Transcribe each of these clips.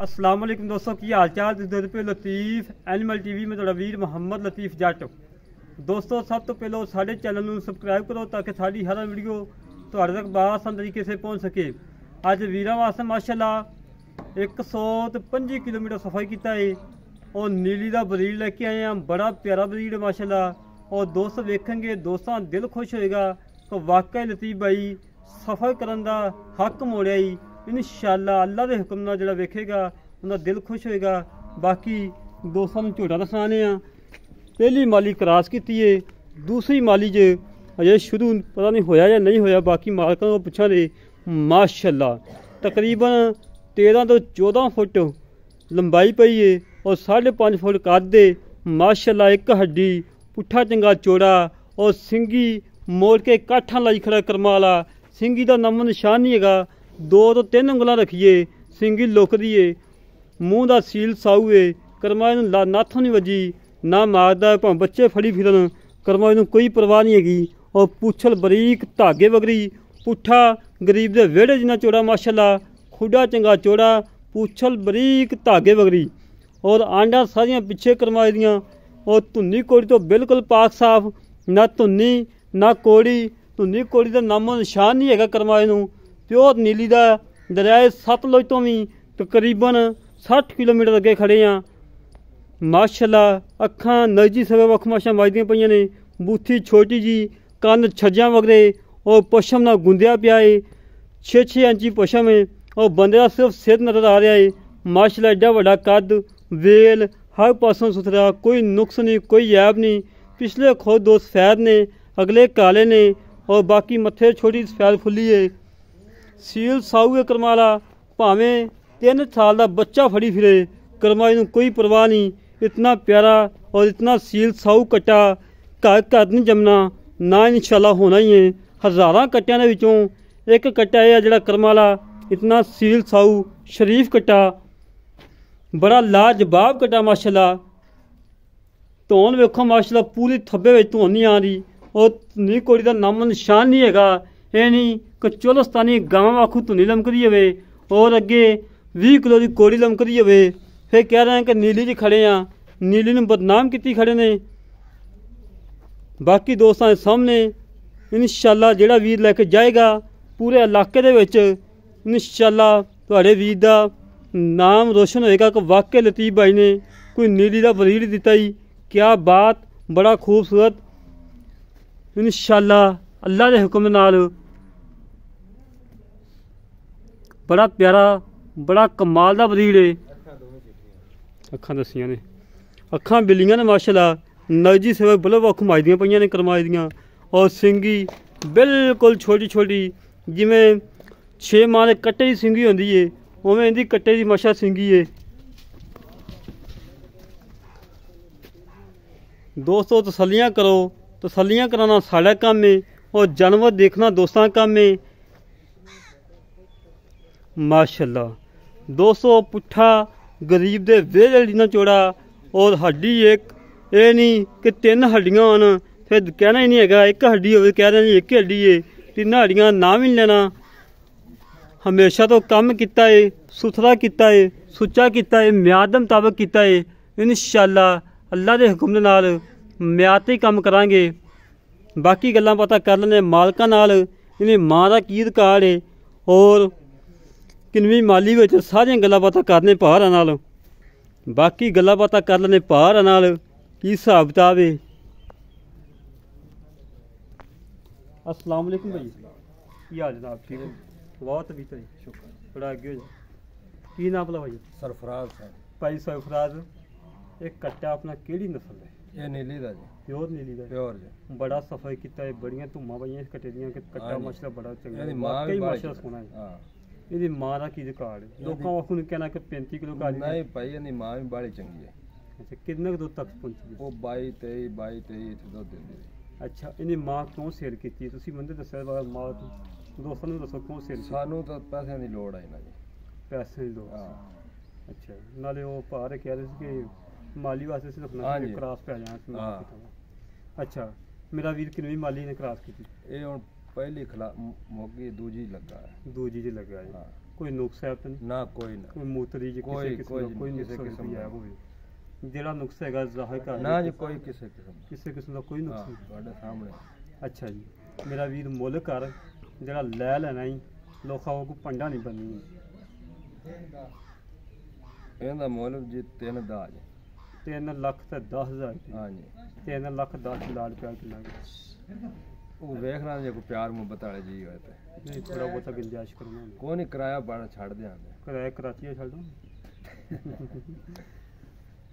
अस्सलाम वालेकुम दोस्तों की हाल चाल दुध पे लतीफ एनिमल टीवी में थोड़ा वीर मुहम्मद लतीफ जट। दोस्तों सब तो पहले साढ़े चैनल में सबसक्राइब करो ताकि साड़ी हर वीडियो थोड़े तक बआसान तरीके से पहुँच सके। अज वीर वास्ते माशाल्लाह 125 किलोमीटर सफ़र किया है और नीली का ब्रीड लेके आए हैं। बड़ा प्यारा ब्रीड है माशाल्लाह। और दोस्त वेखेंगे दोस्तों दिल खुश होएगा तो वाकई लतीफ भाई सफ़र करने का हक मोड़िया ही। इंशाअल्लाह अल्लाह के हुक्म नाल जिहड़ा वेखेगा उनका दिल खुश होएगा। बाकी दोस्तों झोटा दसाने पहली माली क्रॉस की है, दूसरी माली ज अजे शुरू पता नहीं होया या नहीं होया। बाकी मालकों को पूछा दे माशाअल्लाह तकरीबन 13 तो 14 फुट लंबाई पई है और 5.5 फुट कद है माशाअल्लाह। एक हड्डी पुट्ठा चंगा चौड़ा और सिंगी मोड़ के काठा लाई खड़ा कर्मा वाला। सिंगी का नामो निशान नहीं है। 2 तो 3 उंगलों रखिए, सिंगी लुकदी है, मूँह का सील साऊ है। कर्मा इनू नाथों नहीं वजी ना मारदा भावें बच्चे फड़ी फिरन कर्मा इनू कोई परवाह नहीं हैगी। और पुछल बरीक धागे वगरी पुट्ठा गरीब दे वेड़े जिन्ना चौड़ा माशाअल्लाह। खुडा चंगा चौड़ा पुछल बरीक धागे वगरी और आंडा सारियां पिछे करमाई दियां। और धुन्नी कोड़ी तो बिल्कुल पाक साफ, ना धुन्नी ना कोड़ी। धुन्नी कोड़ी का नामो निशान नहीं है करमाए नूं। प्योर नीली का दरियाए सतलुज तो भी तकरीबन 60 किलोमीटर अगे खड़े हैं माशाअल्लाह। अखां नजी सवे वख माशा मजदियां पईयां ने। बूथी छोटी जी, कन्न छज्जां वगरे और पशम ना गुंदिया पिया है। 6-6 इंची पशम है और बंदे का सिर्फ सिर नजर आ रहा है माशाअल्लाह। एडा वड्डा कद वेल हर पासों सुथरा, कोई नुक्स नहीं कोई ऐब नहीं। पिछले खुद 2 सफेद ने, अगले काले ने और बाकी मत्थे छोटी सफेद फुली है। सील साऊ है करमाला, भावें 3 साल का बच्चा फड़ी फिरे करमाई नूं कोई परवाह नहीं। इतना प्यारा और इतना सील साऊ कट्टा घर नहीं जमना ना इंशाअल्लाह होना ही है। हज़ारां कट्टियां दे विचों एक कट्टा है जिहड़ा करमाला इतना सील साऊ शरीफ कट्टा, बड़ा लाजवाब कट्टा माशाअल्लाह। धौन वेखो माशाअल्लाह पूरी थब्बे में धौन नहीं आ रही और धुनी कोड़ी का नामो निशान नहीं है। यह नहीं कि चोलस्तानी गांव आखू धुनी लमकदी होवे और अगे 20 किलो की कोड़ी लमकदी होवे फिर कह रहे हैं कि नीली च खड़े हैं, नीली नूं बदनाम की खड़े ने। बाकी दोस्तों के सामने इंशाअल्लाह जिहड़ा वीर लैके जाएगा पूरे इलाके दे विच इंशाअल्लाह तुहाडे वीर दा नाम रोशन होएगा कि वाकई लतीफ भाई ने कोई नीली का ब्रीड दिता ही। क्या बात, बड़ा खूबसूरत इंशाअल्लाह अल्लाह के हुक्म नाल बड़ा प्यारा बड़ा कमाल का ब्रीड है। अखां दसियां ने, अखां बिल्लियां ने माशाअल्लाह। नजी सेवा बल्लो वख माजदियां पईयां ने करमाई दियां और सिंगी बिल्कुल छोटी छोटी जिमें 6 माह के कट्टे की सिंगी होंदी है उवें इहदी कट्टे की माशा सिंगी है। दोस्तों तसल्लियां करो, तसल्लियां कराना साड़ा काम है और जानवर देखना दोस्तों का काम है माशाअल्लाह। दोस्तों पुट्ठा गरीब दे वेल जिन्ना चौड़ा और हड्डी एक, ये नहीं कि 3 हड्डियां होन फिर कहना ही नहीं है। एक हड्डी हो कह रहे एक ही हड्डी है, 3 हड्डियां नाम ही नहीं लेना। हमेशा तो काम किया है, सुथरा किया है, सुच्चा किया है, म्याद मुताबिक किया है। इंशाअल्लाह अल्लाह के हुक्म नाल म्याद ते काम करांगे। बाकी गल्लां पता कर लेने मालकां नाल इन्हें माँ का की रिकार्ड है और किनवी माली विच सारियां गल्लां पता करने पहाड़ां नाल। बाकी गल्लां पता कर लेने पहाड़ां नाल की हिसाब किताब है। अस्सलाम वालेकुम भाई, की हाल जनाब? ठीक है, बहुत बेहतर शुक्र, बड़ा अगे हो जाए। की नाम भला भाई? सरफराज भाई सरफराज, एक कट्टा अपना केड़ी नस्ल है? ये नीली दा जी, प्योर नीली दा। प्योर जी, बड़ा सफाई किया है, बड़ियां धुम्मां पईयां कट्टे दियां कि कट्टा माशाअल्लाह बड़ा चंगा है। मां वाकई भी माशाअल्लाह सोहना है। हां, ਇਹਦੀ ਮਾਂ ਦਾ ਕੀ ਰਿਕਾਰਡ ਹੈ? ਲੋਕਾਂ ਵਾਖੂ ਨੂੰ ਕਹਿਣਾ ਕਿ 35 ਕਿਲੋ ਕਾਜੀ नहीं भाई ਇਹਦੀ ਮਾਂ ਵੀ ਬਾਲੀ ਚੰਗੀ ਹੈ। ਅੱਛਾ ਕਿੰਨੇ ਕੁ ਦੁੱਧ ਤੱਕ ਪਹੁੰਚੀ ਹੈ? ਉਹ 22-23 ਇੱਥੇ ਦੁੱਧ ਦਿੰਦੀ ਹੈ। ਅੱਛਾ ਇਹਦੀ ਮਾਂ ਕਿਉਂ ਸੇਲ ਕੀਤੀ? ਤੁਸੀਂ ਮੈਨੂੰ ਦੱਸਿਆ ਬਾਅਦ ਮਾਂ ਦੋਸਤਾਂ ਨੂੰ ਦੱਸੋ ਕਿਉਂ ਸੇਲ ਕੀਤੀ? ਸਾਨੂੰ ਤਾਂ ਪੈਸਿਆਂ ਦੀ ਲੋੜ ਹੈ ਨਾ ਜੀ, ਪੈਸੇ ਦੀ ਲੋੜ। ਹਾਂ ਅੱਛਾ ਨਾਲੇ ਉਹ ਭਾਰ ਕਹਿ ਰਹੇ ਸੀ ਕਿ ਮਾਲੀ ਵਾਸਤੇ ਸਿਰਫ ਨਾ ਕ੍ਰਾਸ ਪੈ ਜਾਣਾ। ਹਾਂ ਅੱਛਾ ਮੇਰਾ ਵੀਰ ਕਿੰਨੀ ਮਾਲੀ ਨੇ ਕ੍ਰਾਸ ਕੀਤੀ? ਇਹ ਹੁਣ ਪਹਿਲੀ ਖਲਾ ਮੋਗੀ ਦੂਜੀ ਲੱਗਾ ਹੈ। ਦੂਜੀ 'ਚ ਲੱਗਾ ਜੀ। ਹਾਂ ਕੋਈ ਨੁਕਸ ਹੈ ਤਾਂ ਨਹੀਂ? ਨਾ ਕੋਈ ਨਾ ਕੋਈ ਮੂਤਰੀ ਜੀ ਕੋਈ- ਕਿਸੇ ਕੋਈ ਕਿਸਮ ਦਾ ਕੋਈ ਕਿਸੇ ਨੁਕਸ ਕਿਸਮ ਦਾ। ਹੋਵੇ? ਜਿਹੜਾ ਨੁਕਸ ਹੈਗਾ ਜ਼ਾਹਿਰ ਕਰ ਨਾ ਜੀ ਕੋਈ ਕਿਸੇ ਕਿਸਮ ਦਾ। ਕਿਸੇ ਕਿਸਮ ਦਾ ਕੋਈ ਨੁਕਸ ਹਾਂ ਨਹੀਂ। ਤੁਹਾਡੇ ਸਾਹਮਣੇ। ਅੱਛਾ ਜੀ, ਮੇਰਾ ਵੀਰ ਮੁੱਲ ਕਰ, ਜਿਹੜਾ ਲੈ ਲੈਣਾ ਹੀ ਲੋਕਾਂ ਕੋ ਪੰਡਾ ਨਹੀਂ ਬੰਨੀ। ਇਹਦਾ ਮੁੱਲ ਜੀ 3 ਦਾ ਜੀ। 3 ਲੱਖ ਤੇ 10,000 ਹਾਂਜੀ 3 ਲੱਖ 10 ਲਾਲ ਪਿਆ ਕਿੰਨਾ ਕੁ? ਉਹ ਵੇਖਣਾ ਜੇ ਕੋਈ ਪਿਆਰ ਮੁਹੱਬਤ ਵਾਲੇ ਜੀ ਹੋਏ ਤੇ ਨਹੀਂ ਥੋੜਾ ਬਹੁਤਾ ਗੁੰਜਾਇਸ਼ ਕਰਨਾ ਹੁੰਦਾ। ਕੋਈ ਨਹੀਂ, ਕਿਰਾਇਆ ਬੜਾ ਛੱਡ ਦਿਆਂਗੇ। ਕਿਰਾਇਆ ਕਰਾਚੀ ਦਾ ਛੱਡ ਦੋ।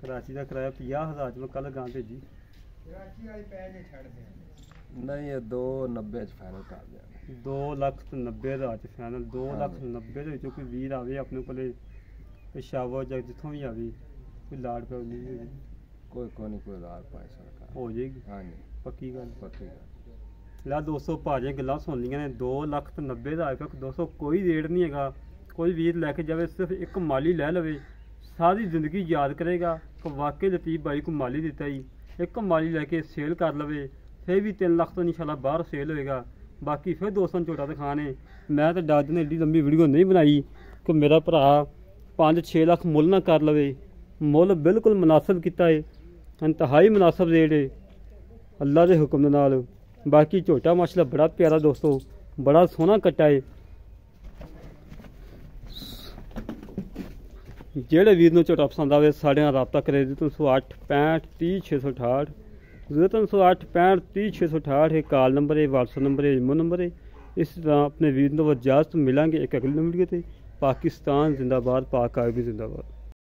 ਕਰਾਚੀ ਦਾ ਕਿਰਾਇਆ 50,000 ਚ ਮੈਂ ਕੱਲ ਗਾਂ ਭੇਜੀ। ਨਹੀਂ ਇਹ 290 ਚ ਫਾਈਨਲ ਕਰ ਦਿਆਂਗੇ। 2,90,000 ਚ ਫਾਈਨਲ। 2,90,000 ਦੇ ਵਿੱਚੋਂ ਕੋਈ ਵੀਰ ਆਵੇ ਆਪਣੇ ਕੋਲੇ ਪੇਸ਼ਾਵਰ ਜਾਂ ਜਿੱਥੋਂ ਵੀ ਆਵੇ, ਕੋਈ ਲਾੜ ਪਿਆ ਨਹੀਂ ਹੋਈ ਕੋਈ ਨਹੀਂ, ਕੋਈ ਰਾਰ ਪਾਏ ਸਰਕਾਰ ਹੋ ਜਾਏਗੀ। ਹਾਂਜੀ ਪੱਕੀ ਗੱਲ। ਪੱਕੀ ਗੱਲ। ਲੈ ਦੋਸਤੋ, ਭਾਜੀਆਂ ਗੱਲਾਂ ਸੁਣ ਲਈਆਂ ਨੇ। 2,90,000 ਤੱਕ ਦੋਸਤੋ ਕੋਈ ਰੇਟ ਨਹੀਂ ਹੈਗਾ। ਕੋਈ ਵੀਰ ਲੈ ਕੇ ਜਾਵੇ, ਸਿਰਫ ਇੱਕ ਮਾਲੀ ਲੈ ਲਵੇ, ਸਾਰੀ ਜ਼ਿੰਦਗੀ ਯਾਦ ਕਰੇਗਾ ਕਿ ਵਾਕਈ ਲਤੀਫ ਬਾਈ को ਮਾਲੀ ਦਿੱਤਾ ਹੀ। ਇੱਕ ਮਾਲੀ ਲੈ ਕੇ ਸੇਲ ਕਰ ਲਵੇ, ਫਿਰ ਵੀ 3 ਲੱਖ ਤੋਂ ਇਨਸ਼ਾਅੱਲਾ ਬਾਹਰ ਸੇਲ ਹੋਏਗਾ। ਬਾਕੀ ਫਿਰ ਦੋਸਤਾਂ ਨੂੰ ਝੋਟਾ ਦਿਖਾਣੇ। ਮੈਂ ਤਾਂ ਡਰ ਨੇ ਏਡੀ ਲੰਬੀ ਵੀਡੀਓ ਨਹੀਂ ਬਣਾਈ ਕਿ ਮੇਰਾ ਭਰਾ 5-6 ਲੱਖ ਮੁੱਲ ਨਾ ਕਰ ਲਵੇ। ਮੁੱਲ ਬਿਲਕੁਲ ਮੁਨਾਸਬ ਕੀਤਾ ਹੈ, ਇੰਤਹਾਈ ਮੁਨਾਸਬ ਰੇਟ ਹੈ ਅੱਲਾ ਦੇ ਹੁਕਮ ਦੇ ਨਾਲ। ਬਾਕੀ ਝੋਟਾ ਮਾਸ਼ਾਅੱਲਾ ਬੜਾ ਪਿਆਰਾ ਦੋਸਤੋ, ਬੜਾ ਸੋਹਣਾ ਕੱਟਾ ਹੈ। ਜਿਹੜੇ ਵੀਰ ਨੂੰ ਝੋਟਾ ਪਸੰਦ ਆਵੇ ਸਾਡੇ ਨਾਲ ਰਾਬਤਾ ਕਰੇ। 0308 65 30 668 0308 65 30 668 ਇਹ ਕਾਲ ਨੰਬਰ ਹੈ, WhatsApp ਨੰਬਰ ਹੈ, ਇਮੋ ਨੰਬਰ ਹੈ। ਇਸ ਤਰ੍ਹਾਂ ਆਪਣੇ ਵੀਰ ਨੂੰ ਇਜਾਜ਼ਤ ਮਿਲਾਂਗੇ ਇੱਕ ਅਗਲੀ ਵੀਡੀਓ ਤੇ। ਪਾਕਿਸਤਾਨ ਜ਼ਿੰਦਾਬਾਦ, ਪਾਕ ਆਰਮੀ ਜ਼ਿੰਦਾਬਾਦ।